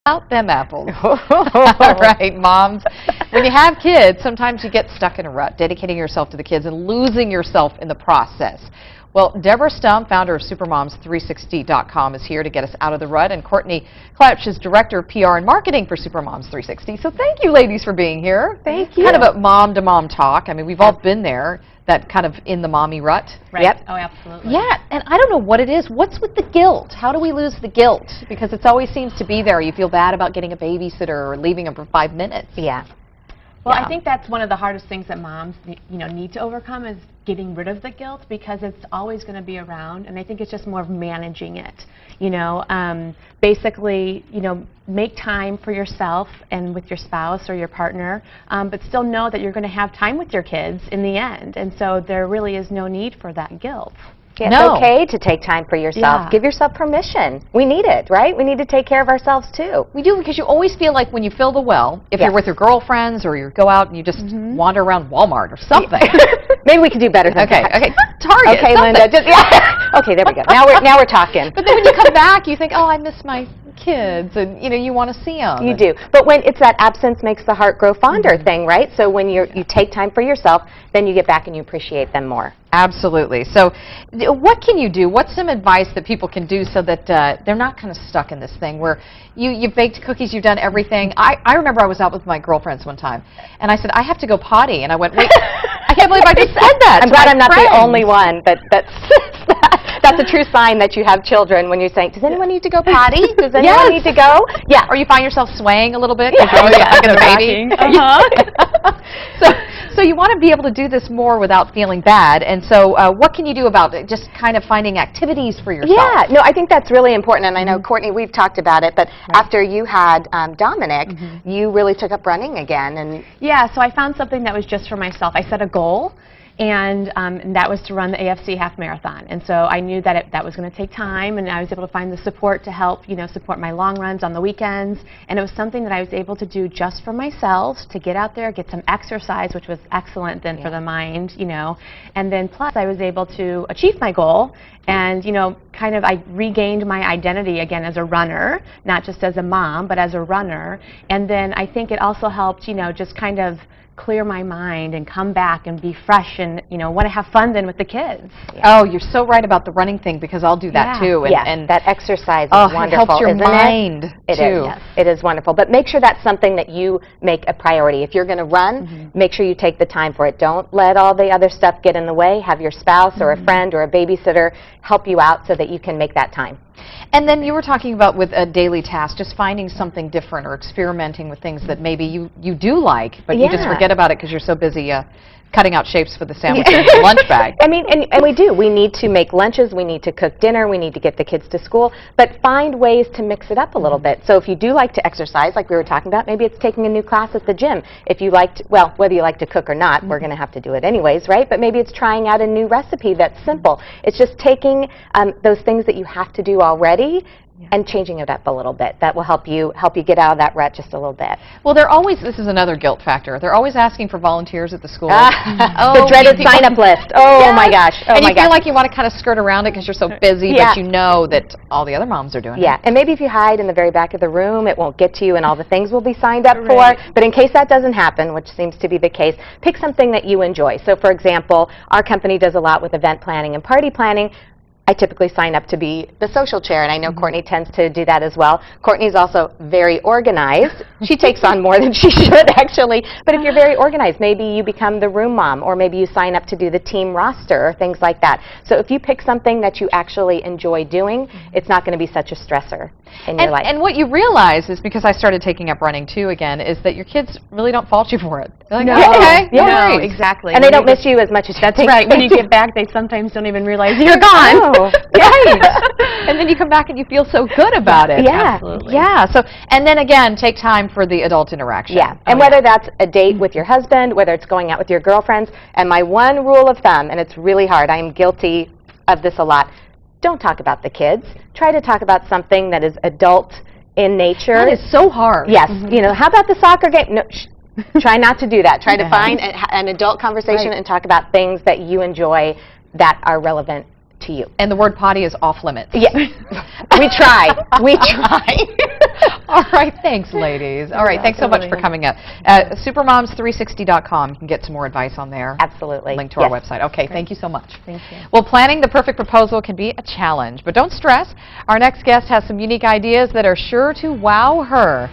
Out them apples. All right, moms. When you have kids, sometimes you get stuck in a rut, dedicating yourself to the kids and losing yourself in the process. Well, Deborah Stumm, founder of Supermoms360.com, is here to get us out of the rut, and Courtney Klepsch is Director of PR and Marketing for Supermoms360. So thank you, ladies, for being here. Thank you. Kind of a mom-to-mom talk. I mean, we've all been there, that kind of in the mommy rut. Right. Yep. Oh, absolutely. Yeah, and I don't know what it is. What's with the guilt? How do we lose the guilt? Because it always seems to be there. You feel bad about getting a babysitter or leaving them for 5 minutes. Yeah. Well, Yeah. I think that's one of the hardest things that moms, need to overcome is getting rid of the guilt, because it's always going to be around, and I think it's just more of managing it. Basically, make time for yourself and with your spouse or your partner, but still know that you're going to have time with your kids in the end, and so there really is no need for that guilt. Yeah, it's okay to take time for yourself. Yeah. Give yourself permission. We need it, right? We need to take care of ourselves too. We do, because you always feel like when you fill the well, if you're with your girlfriends or you go out and you just wander around Walmart or something. Maybe we can do better than that. Okay, Target. Okay, something. Linda. Okay, there we go. Now we're talking. But then when you come back, you think, oh, I miss my kids, and you want to see them. You do. But when it's that absence makes the heart grow fonder thing, right? So when you take time for yourself, then you get back and you appreciate them more. Absolutely. So what can you do? What's some advice that people can do so that they're not kind of stuck in this thing where you've baked cookies, you've done everything? I remember I was out with my girlfriends one time, and I said, I have to go potty. And I went, wait, I can't believe I just said that. I'm glad I'm not the only one, but that's a true sign that you have children when you're saying, does anyone need to go potty? Does anyone need to go? Yeah. Or you find yourself swaying a little bit. Yeah. Oh, yeah. Like a baby. Uh-huh. So you want to be able to do this more without feeling bad. And so what can you do about it? Just kind of finding activities for yourself. Yeah, no, I think that's really important. And I know, Courtney, we've talked about it, but after you had Dominic, you really took up running again. And Yeah, so I found something that was just for myself. I set a goal, and that was to run the AFC half marathon. And so I knew that that was going to take time, and I was able to find the support to help, support my long runs on the weekends. And it was something that I was able to do just for myself, to get out there, get some exercise, which was excellent then for the mind, And then plus I was able to achieve my goal, and kind of I regained my identity again as a runner, not just as a mom, but as a runner. And then I think it also helped, just kind of clear my mind and come back and be fresh and want to have fun then with the kids. Oh, you're so right about the running thing, because I'll do that too. And that exercise is wonderful. It helps your mind It too. is. Yes. It is wonderful. But make sure that's something that you make a priority. If you're going to run, make sure you take the time for it. Don't let all the other stuff get in the way. Have your spouse or a friend or a babysitter help you out so that you can make that time. And then you were talking about with a daily task, just finding something different or experimenting with things that maybe you do like, but you just forget about it because you're so busy cutting out shapes for the sandwich and the lunch bag. I mean, and we do. We need to make lunches, we need to cook dinner, we need to get the kids to school, but find ways to mix it up a little bit. So if you do like to exercise, like we were talking about, maybe it's taking a new class at the gym. If you like to, well, whether you like to cook or not, we're going to have to do it anyways, right? But maybe it's trying out a new recipe that's simple. It's just taking those things that you have to do already and changing it up a little bit. That will help you get out of that rut just a little bit. Well, this is another guilt factor. They're always asking for volunteers at the school. The dreaded sign-up list. Oh my gosh. Oh and my you feel like you want to kind of skirt around it because you're so busy, but you know that all the other moms are doing it. Yeah, and maybe if you hide in the very back of the room, it won't get to you and all the things will be signed up for. But in case that doesn't happen, which seems to be the case, pick something that you enjoy. So for example, our company does a lot with event planning and party planning. I typically sign up to be the social chair, and I know Courtney tends to do that as well. Courtney's also very organized. She takes on more than she should, actually. But if you're very organized, maybe you become the room mom, or maybe you sign up to do the team roster, or things like that. So if you pick something that you actually enjoy doing, it's not going to be such a stressor in your life. And what you realize is, because I started taking up running too again, is that your kids really don't fault you for it. They're like, okay, no, exactly. And they don't miss you as much as you think. That's right. When you get back, they sometimes don't even realize you're gone. Right. And then you come back and you feel so good about it. Yeah. Absolutely. Yeah. So, and then again, take time for the adult interaction. Yeah. And whether that's a date with your husband, whether it's going out with your girlfriends, and my one rule of thumb, and it's really hard, I am guilty of this a lot, don't talk about the kids. Try to talk about something that is adult in nature. That is so hard. Yes. How about the soccer game? No. Try not to do that. Try to find an adult conversation and talk about things that you enjoy that are relevant to to you. And the word potty is off limits. Yeah, we try. We try. All right, thanks, ladies. All right, thanks so much for coming up. Supermoms360.com. You can get some more advice on there. Absolutely. Link to our website. Okay, thank you so much. Thank you. Well, planning the perfect proposal can be a challenge, but don't stress. Our next guest has some unique ideas that are sure to wow her.